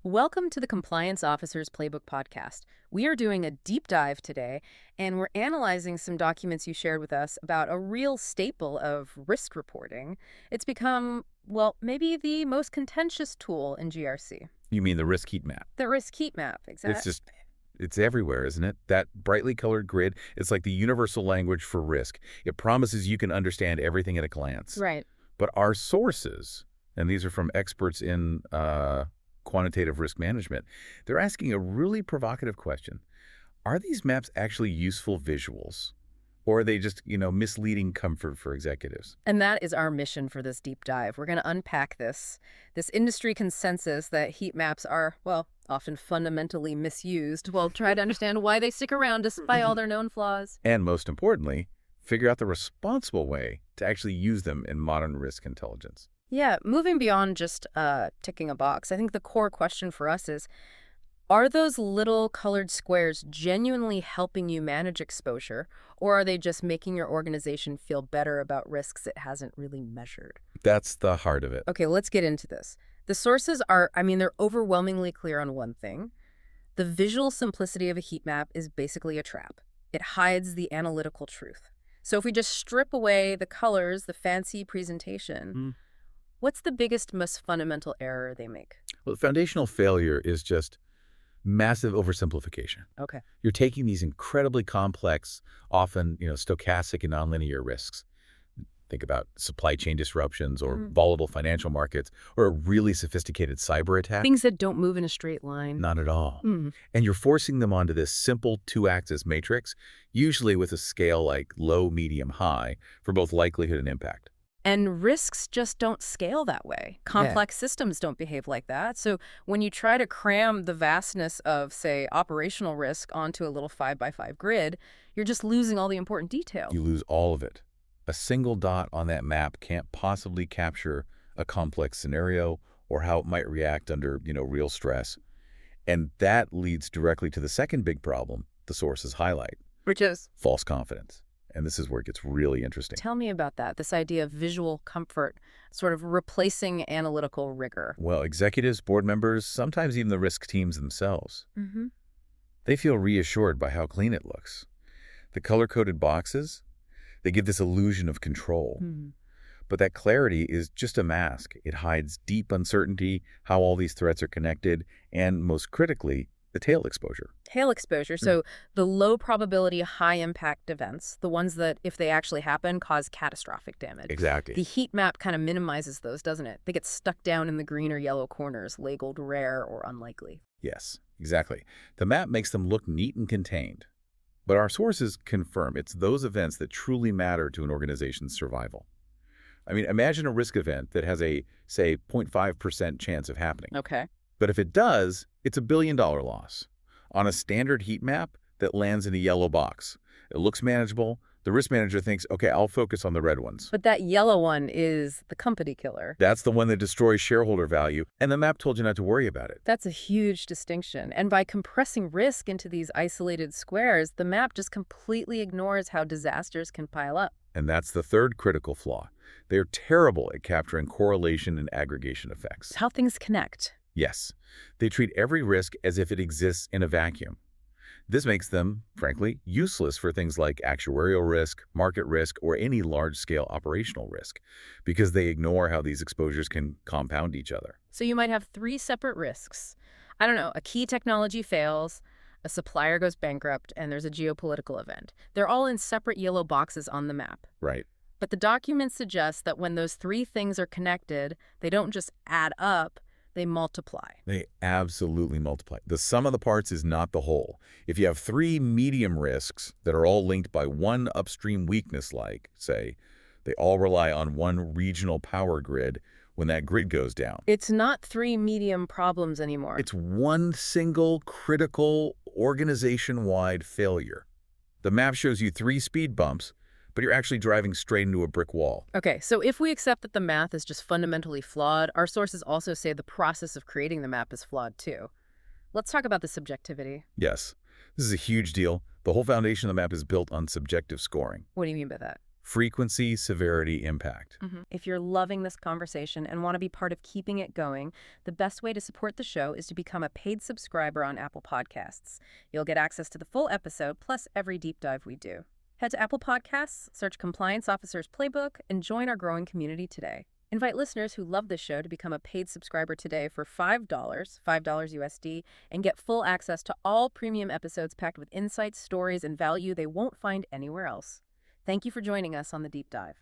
Welcome to the Compliance Officers Playbook podcast. We are doing a deep dive today, and we're analyzing some documents you shared with us about a real staple of risk reporting. It's become, well, maybe the most contentious tool in GRC. You mean the risk heat map? The risk heat map, exactly. It's everywhere, isn't it? That brightly colored grid, it's like the universal language for risk. It promises you can understand everything at a glance. Right. But our sources, and these are from experts in quantitative risk management, they're asking a really provocative question. Are these maps actually useful visuals? Or are they just, misleading comfort for executives? And that is our mission for this deep dive. We're going to unpack this industry consensus that heat maps are, well, often fundamentally misused. We'll try to understand why they stick around despite all their known flaws. And most importantly, figure out the responsible way to actually use them in modern risk intelligence. Yeah, moving beyond just ticking a box, I think the core question for us is, are those little colored squares genuinely helping you manage exposure, or are they just making your organization feel better about risks it hasn't really measured? That's the heart of it. Okay, let's get into this. The sources are, they're overwhelmingly clear on one thing. The visual simplicity of a heat map is basically a trap. It hides the analytical truth. So if we just strip away the colors, the fancy presentation, what's the biggest, most fundamental error they make? Well, the foundational failure is just massive oversimplification. Okay. You're taking these incredibly complex, often, stochastic and nonlinear risks. Think about supply chain disruptions or volatile financial markets or a really sophisticated cyber attack. Things that don't move in a straight line. Not at all. And you're forcing them onto this simple two-axis matrix, usually with a scale like low, medium, high for both likelihood and impact. And risks just don't scale that way. Complex systems don't behave like that. So when you try to cram the vastness of, say, operational risk onto a little 5x5 grid, you're just losing all the important detail. You lose all of it. A single dot on that map can't possibly capture a complex scenario or how it might react under, real stress. And that leads directly to the second big problem the sources highlight. Which is? False confidence. And this is where it gets really interesting. Tell me about that, this idea of visual comfort, sort of replacing analytical rigor. Well, executives, board members, sometimes even the risk teams themselves, they feel reassured by how clean it looks. The color-coded boxes, they give this illusion of control. But that clarity is just a mask. It hides deep uncertainty, how all these threats are connected, and most critically, the tail exposure. Tail exposure. So the low probability, high impact events, the ones that, if they actually happen, cause catastrophic damage. Exactly. The heat map kind of minimizes those, doesn't it? They get stuck down in the green or yellow corners, labeled rare or unlikely. Yes, exactly. The map makes them look neat and contained. But our sources confirm it's those events that truly matter to an organization's survival. Imagine a risk event that has a, say, 0.5% chance of happening. Okay. But if it does, it's $1 billion loss. On a standard heat map that lands in a yellow box, it looks manageable. The risk manager thinks, okay, I'll focus on the red ones. But that yellow one is the company killer. That's the one that destroys shareholder value, and the map told you not to worry about it. That's a huge distinction. And by compressing risk into these isolated squares, the map just completely ignores how disasters can pile up. And that's the third critical flaw. They're terrible at capturing correlation and aggregation effects. It's how things connect. Yes. They treat every risk as if it exists in a vacuum. This makes them, frankly, useless for things like actuarial risk, market risk, or any large-scale operational risk, because they ignore how these exposures can compound each other. So you might have three separate risks. I don't know, a key technology fails, a supplier goes bankrupt, and there's a geopolitical event. They're all in separate yellow boxes on the map. Right. But the document suggests that when those three things are connected, they don't just add up, they multiply. They absolutely multiply. The sum of the parts is not the whole. If you have three medium risks that are all linked by one upstream weakness, like, say, they all rely on one regional power grid, when that grid goes down. It's not three medium problems anymore. It's one single critical organization-wide failure. The map shows you three speed bumps, but you're actually driving straight into a brick wall. Okay, so if we accept that the math is just fundamentally flawed, our sources also say the process of creating the map is flawed too. Let's talk about the subjectivity. Yes, this is a huge deal. The whole foundation of the map is built on subjective scoring. What do you mean by that? frequency, severity, impact. If you're loving this conversation and want to be part of keeping it going, the best way to support the show is to become a paid subscriber on Apple Podcasts. You'll get access to the full episode, plus every deep dive we do. Head to Apple Podcasts, search Compliance Officers Playbook, and join our growing community today. Invite listeners who love this show to become a paid subscriber today for $5, $5 USD, and get full access to all premium episodes packed with insights, stories, and value they won't find anywhere else. Thank you for joining us on the Deep Dive.